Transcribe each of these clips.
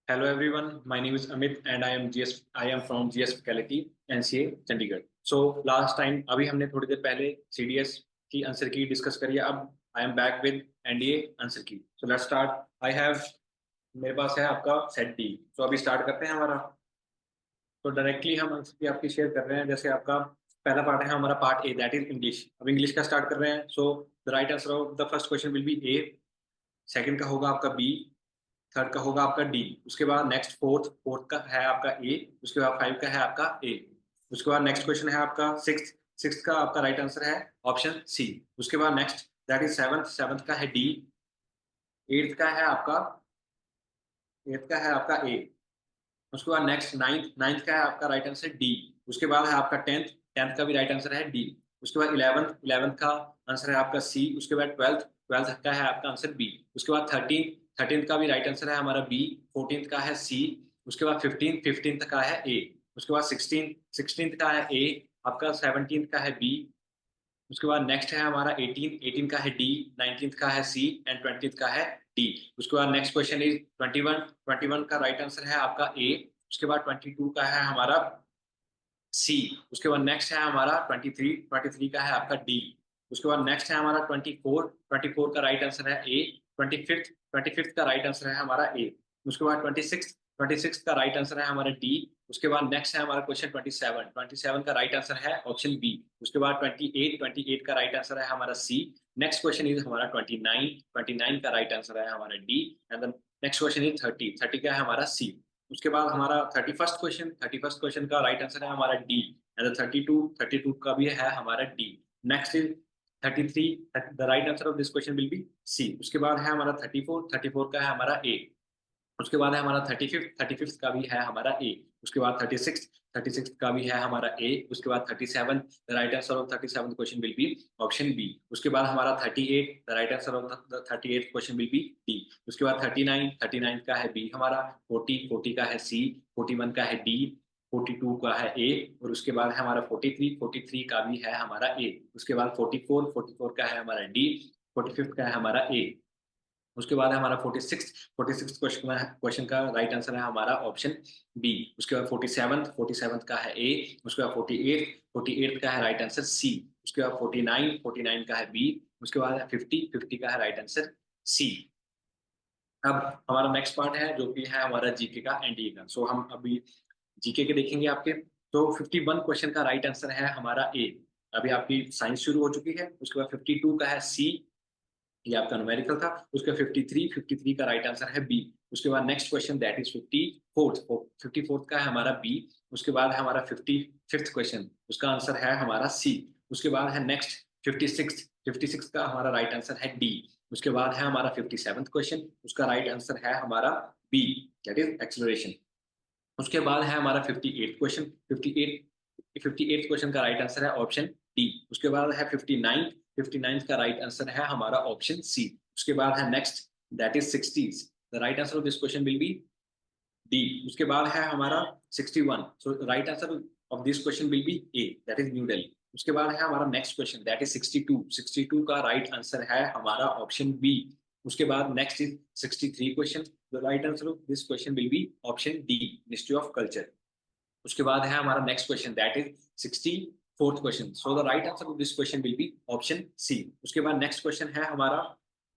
Hello everyone, my name is Amit and I am from GS Faculty NCA Chandigarh. So last time अभी हमने थोड़ी देर पहले CDS की answer की डिस्कस करी है. अब I am back with NDA answer की. So let's start. I have मेरे पास है आपका सेट डी. तो अभी स्टार्ट करते हैं हमारा. तो डायरेक्टली हम आंसर की आपकी शेयर कर रहे हैं. जैसे आपका पहला पार्ट है हमारा part A, that is English. अब इंग्लिश का स्टार्ट कर रहे हैं. सो the right answer of the first question will be A. Second का होगा आपका बी. थर्ड का होगा आपका डी. उसके बाद नेक्स्ट फोर्थ का है आपका ए. उसके बाद फाइव का है आपका ए. उसके बाद नेक्स्ट क्वेश्चन है आपका सिक्स का आपका राइट आंसर है ऑप्शन सी. उसके बाद नेक्स्ट दैट इज सेवंथ का है डी. एट्थ का है आपका ए. उसके बाद नेक्स्ट नाइन्थ का है आपका राइट आंसर डी. उसके बाद है आपका टेंथ का भी राइट आंसर है डी. उसके बाद इलेवेंथ का आंसर है आपका सी. उसके बाद ट्वेल्थ का है आपका आंसर बी. उसके बाद थर्टीन का भी राइट आंसर है हमारा बी. 14th का है सी. उसके बाद फिफ्टींथ का है ए. उसके बाद सिक्सटींथ का है ए आपका. 17th का है बी. उसके बाद नेक्स्ट है हमारा 18 का है डी. 19th का है सी एंड 20th का है डी. उसके बाद नेक्स्ट क्वेश्चन इज 21 का राइट आंसर है आपका ए. उसके बाद 22 का है हमारा सी. उसके बाद नेक्स्ट है हमारा 23 का है आपका डी. उसके बाद नेक्स्ट है हमारा 24 का राइट आंसर है ए. 25th का राइट आंसर है हमारा ए. उसके बाद 26 का राइट आंसर है हमारा डी. उसके बाद नेक्स्ट है हमारा क्वेश्चन 27 का राइट आंसर है ऑप्शन बी. उसके बाद 28 का राइट आंसर है हमारा सी. नेक्स्ट क्वेश्चन इज हमारा 29 का राइट आंसर है हमारा D. And then next question is 30 का है हमारा सी. उसके बाद हमारा 31st क्वेश्चन का राइट आंसर है हमारा डी. एंड 32 का भी है हमारा D. Next is 33. The right answer of this question will be C. उसके बाद है हमारा 34 का है हमारा ए. उसके बाद है हमारा 35th का भी है हमारा ए. उसके बाद 36 का भी है हमारा ए. उसके बाद 37. The right answer of 37th question will be option B. उसके बाद हमारा 38. The right answer of the 38th question will be D. उसके बाद 39 का है बी हमारा. 40 का है सी. 41 का है डी. 42 का है ए. और उसके बाद है हमारा 43 का भी है हमारा ए. उसके बाद 44 का है हमारा डी. 45th का है हमारा ए. उसके बाद है हमारा 46 क्वेश्चन का राइट आंसर है हमारा ऑप्शन बी. उसके बाद 47 का है ए. उसके बाद 48 का है राइट आंसर सी. उसके बाद 49 का है बी. उसके बाद है 50 का है राइट आंसर सी. अब हमारा नेक्स्ट पार्ट है जो कि है हमारा जीके का एनडीए का. सो हम अभी जीके के देखेंगे आपके. तो 51 क्वेश्चन का राइट आंसर है हमारा ए. अभी आपकी साइंस शुरू हो चुकी है. उसके बाद 52 का है सी. ये आपका न्यूमेरिकल था. उसका 53 का राइट आंसर है बी. उसके बाद next question that is 54th का है हमारा बी. उसके बाद है हमारा 55th क्वेश्चन. उसका आंसर है हमारा सी. उसके बाद है नेक्स्ट 56 का हमारा राइट आंसर है डी. उसके बाद है हमारा 57th क्वेश्चन. उसका राइट आंसर है हमारा बी, दैट इज एक्सेलरेशन. उसके बाद है हमारा 58th क्वेश्चन. 58th क्वेश्चन का राइट आंसर है ऑप्शन डी. उसके बाद है 59th का राइट आंसर है हमारा ऑप्शन सी. उसके बाद है next that is 60s. The right answer of this question will be D. उसके बाद है हमारा 61. So right answer of this question will be A, that is New Delhi. उसके बाद है हमारा नेक्स्ट क्वेश्चन दैट इज 62 का राइट आंसर है हमारा ऑप्शन बी. उसके बाद next is 63 question. The right answer of this question will be option D, ministry of culture. उसके बाद है हमारा next question that is 64th question. So the right answer of this question will be option C. उसके बाद next question है हमारा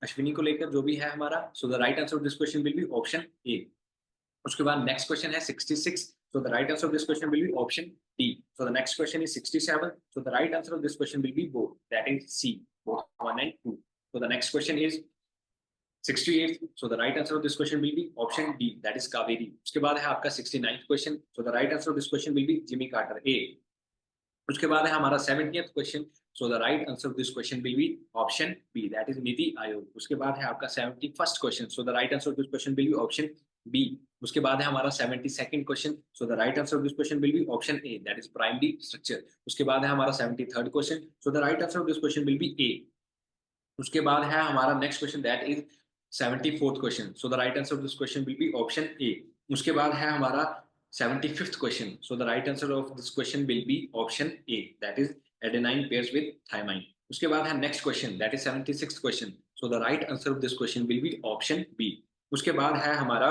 अश्विनी को लेकर जो भी है हमारा. So the right answer of this question will be option A. उसके बाद नेक्स्ट क्वेश्चन है 66. So the right answer of this question will be option D. So the next question is 67. So the right answer of this question will be both, that is C, both 1 and 2. So the next question is 68th. So the right answer of this question will be option D, that is Kaveri. उसके बाद है आपका 69th question. So the right answer of this question will be Jimmy Carter, A. उसके बाद है हमारा 70th question. So the right answer of this question will be option B, that is Niti Aayog. उसके बाद है आपका 71st question. So the right answer of this question will be option B. उसके बाद है हमारा 72nd question. So the right answer of this question will be option A, that is primary structure. उसके बाद है हमारा 73rd question. So the right answer of this question will be A. उसके बाद है हमारा next question that is 74th question. So the right answer of this question will be option A. उसके बाद है हमारा 75th question. So the right answer of this question will be option A, that is adenine pairs with thymine. उसके बाद है next question that is 76th question. So the right answer of this question will be option B. उसके बाद है हमारा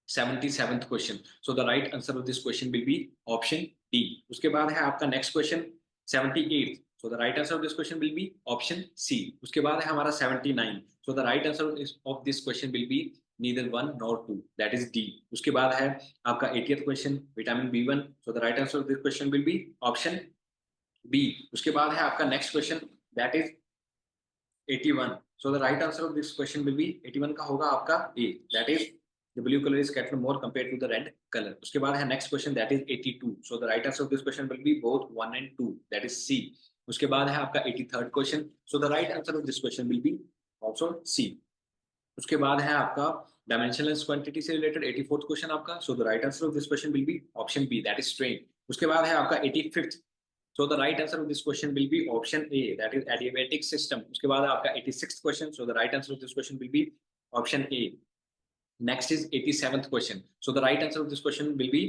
77th question, so the right answer of this question will be option D. उसके बाद है आपका next question 78th, so the right answer of this question will be option C. उसके बाद है हमारा 79, so the right answer of this question will be neither 1 nor 2, that is D. उसके बाद है आपका 80th question vitamin B1, so the right answer of this question will be option B. उसके बाद है आपका next question that is 81, so the right answer of this question will be 81 का होगा आपका A, that is the blue color is getting more compared to the red color। उसके बाद है next question that is 82, so the right answer of this question will be both 1 and 2, that is C। उसके बाद है आपका 83rd question, so the right answer of this question will be also C। उसके बाद है आपका dimensionless quantity से related 84th question आपका, so the right answer of this question will be option B, that is strain। उसके बाद है आपका 85th, so the right answer of this question will be option A, that is adiabatic system। उसके बाद आपका 86th question, so the right answer of this question will be option A। Next is 87th question, so the right answer of this question will B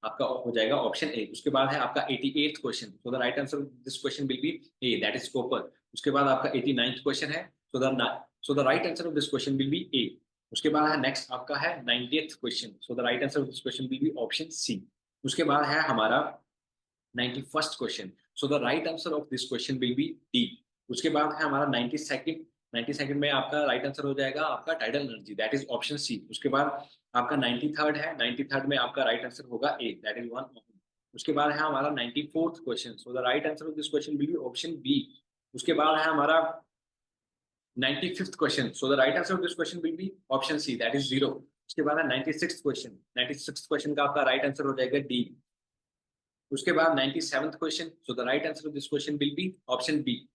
आपका हो जाएगा option A. उसके बाद है आपका 88th question, so the right answer of this question will be A, that is copper. उसके बाद आपका 89th क्वेश्चन है, so the right answer of this question will be A. उसके बाद है नेक्स्ट आपका है 90th question, so the right answer of this question will be option C. उसके बाद है हमारा 91st question, so the right answer of this question will be D. उसके बाद है हमारा 92nd में आपका राइट आंसर हो जाएगा आपका tidal energy, that is option C. उसके बाद आपका 93rd है, 93rd में आपका राइट आंसर होगा ए, दैट इज 1। उसके बाद है हमारा 94th question, so the right answer of this question will be option B. उसके बाद है हमारा 95th question, so the right answer of this question will be option C, that is 0। उसके बाद है 96th क्वेश्चन, 96th क्वेश्चन का आपका right answer हो जाएगा डी। उसके बाद 97th question, so the right answer of this question will be option B.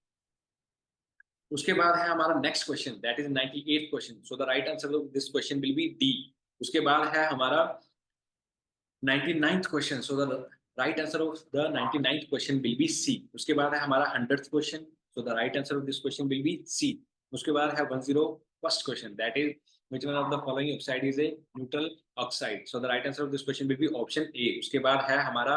उसके बाद है हमारा next question that is 98th question, so the right answer of this question will be D. उसके बाद है हमारा 99th question, so the right answer of the 99th question will be C. उसके बाद है हमारा 100th question, so the right answer of this question will be C. उसके बाद है 101st question that is which one of the following oxide is a neutral oxide, so the right answer of this question will be option A। उसके बाद है हमारा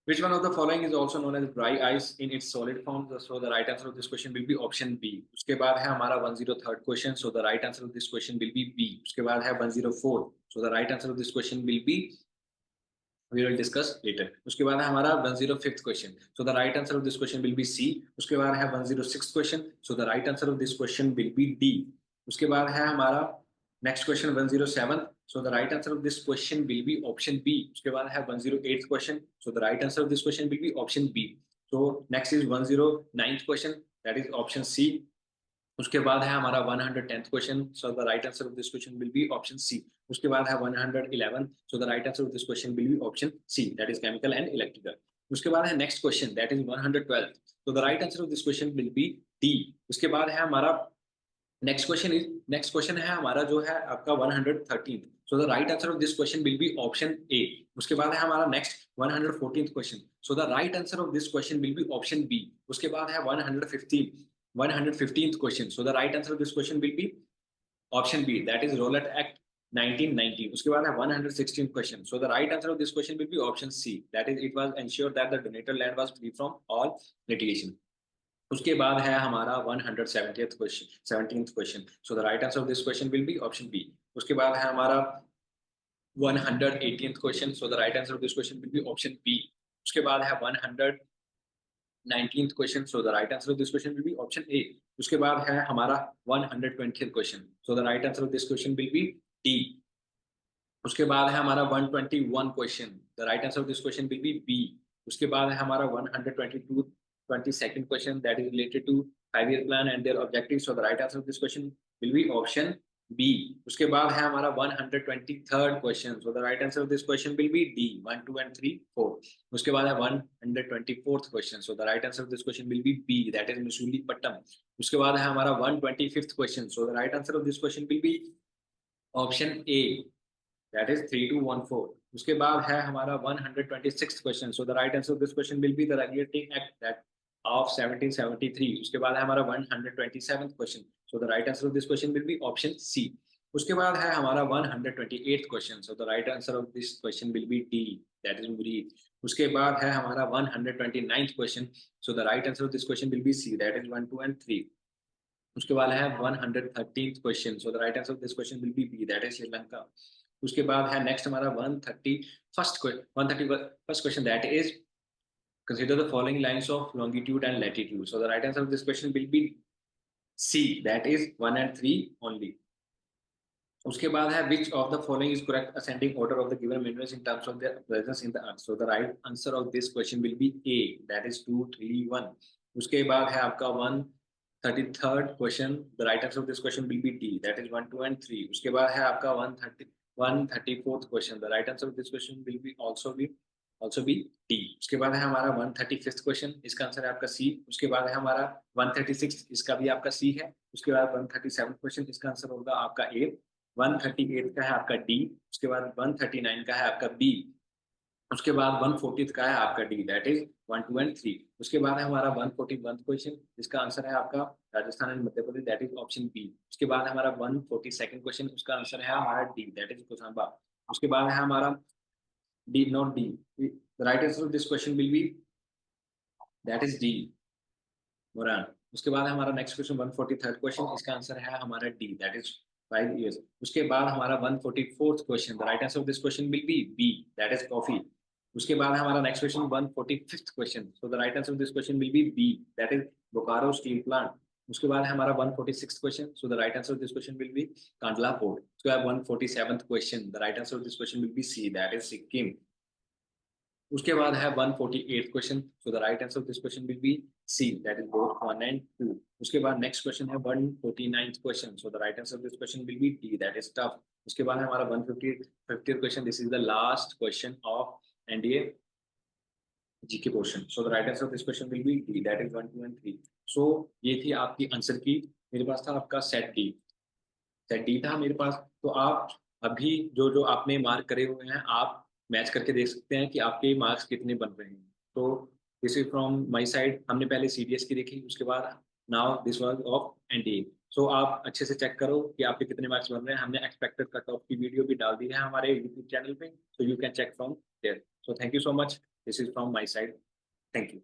which one of the following is also known as dry ice in its solid form, so the right answer of this question will be option B। उसके बाद है हमारा 103rd question, so the right answer of this question will be B। उसके बाद है 104, so the right answer of this question will be we will discuss later। उसके बाद है हमारा 105th question, so the right answer of this question will be C। उसके बाद है 106th question, so the right answer of this question will be D। उसके बाद है हमारा next question 107, so the right answer of this question will be option B। उसके बाद है 108th question, so the right answer of this question will be option B। so next is 109th question, that is option C। उसके बाद है हमारा 110th question, so the right answer of this question will be option C. उसके बाद है 111, so the right answer of this question will be option C, that is chemical and electrical. उसके बाद है next question that is 112, so the right answer of this question will be D. उसके बाद है हमारा नेक्स्ट क्वेश्चन है हमारा जो है आपका 113, so the right answer of this question will be option A. उसके बाद है हमारा next 114th question, so the right answer of this question will be option B. उसके बाद है 115th question, so the right answer of this question will be option B, that is Rowlatt Act 1990। उसके बाद है 116th question, so the right answer of this question will be option C, that is it was ensured that the donated land was free from all litigation। उसके बाद है हमारा 117th question, 17th question, so the right answer of this question will be option B। उसके बाद है हमारा 118th question, so the right answer of this question will be option B। उसके बाद है 119th question, so the right answer of this question will be option A. उसके बाद है हमारा 120th question, so the right answer of this question will be D. उसके बाद है हमारा 121 question, the right answer of this question will be B. उसके बाद है हमारा 22nd question that is related to 5-year plan and their objectives, so the right answer of this question will be option B. उसके बाद है हमारा 123rd question, so the right answer of this question will be D 1, 2 and 3, 4। उसके बाद है 124th question, so the right answer of this question will be B, that is Masulipatnam. उसके बाद है हमारा 125th question, so the right answer of this question will be option A, that is 3214। उसके बाद है हमारा 126th question, so the right answer of this question will be the regulatory act that of 1773। उसके बाद है हमारा 127th question, so the right answer of this question will be option C. उसके बाद है हमारा 128th question, so the right answer of this question will be D, that is मुरीद। उसके बाद है हमारा 129th question, so the right answer of this question will be C, that is 1, 2 and 3। उसके बाद है 113th question, so the right answer of this question will be B, that is Sri Lanka. उसके बाद है नेक्स्ट हमारा 131st question, that is consider the following lines of longitude and latitude, so the right answer of this question will be C, that is 1 and 3 only। उसके बाद है which of the following is correct ascending order of the given minerals in terms of their presence in the earth, so the right answer of this question will be A, that is 2 3 1। उसके बाद है आपका 133rd question, the right answer of this question will be D, that is 1 2 and 3। उसके बाद है आपका 134th question, the right answer of this question will be also be D। उसके बाद है हमारा 135th क्वेश्चन, इसका आंसर है आपका C। उसके बाद है हमारा 136, इसका भी आपका C है। उसके बाद 137 क्वेश्चन, इसका आंसर होगा आपका A। 138 का है आपका D। उसके बाद 139 का है आपका B। उसके बाद 140 का है आपका D, दैट इज 1 2 एंड 3। उसके बाद है हमारा 141 क्वेश्चन, इसका आंसर है आपका Rajasthan and Madhya Pradesh, that is option B. उसके बाद है हमारा 142 क्वेश्चन, उसका आंसर है हमारा D, दैट इज कोसांबा। उसके बाद है हमारा D, not D, the right answer of this question will be that is D, Moran. उसके बाद हमारा नेक्स्ट क्वेश्चन 143rd क्वेश्चन, इसका आंसर है हमारा डी, दैट इज 5 years। उसके बाद हमारा 144th question, the right answer of this question will be B, that is coffee. उसके बाद हमारा next question 145th question, so the right answer of this question will be B, that is Bokaro steel plant. उसके बाद हमारा 146th question, so the right answer of this question will be Kandla port. उसके बाद 147th question, the right answer of this question will be C, that is Sikkim. उसके बाद है 148th question, so the right answer of this question will be C, that is both 1 and 2। उसके बाद next question है 149th question, so the right answer of this question will be D, that is tough. उसके बाद है हमारा 150th question, this is the last question of NDA GK portion, so the right answer of this question will be D, that is 1 2 and 3। सो ये थी आपकी answer की। मेरे पास था आपका सेट डी था मेरे पास। तो आप अभी जो जो आपने मार्क करे हुए हैं, आप मैच करके देख सकते हैं कि आपके मार्क्स कितने बन रहे हैं। तो this is from my side. हमने पहले सीडीएस की देखी, उसके बाद now this was of NDA. So आप अच्छे से चेक करो कि आपके कितने मार्क्स बन रहे हैं। हमने एक्सपेक्टेड कट ऑफ की वीडियो भी डाल दी है हमारे यूट्यूब चैनल पे, so you can check from there. So thank you so much, this is from my side, thank you.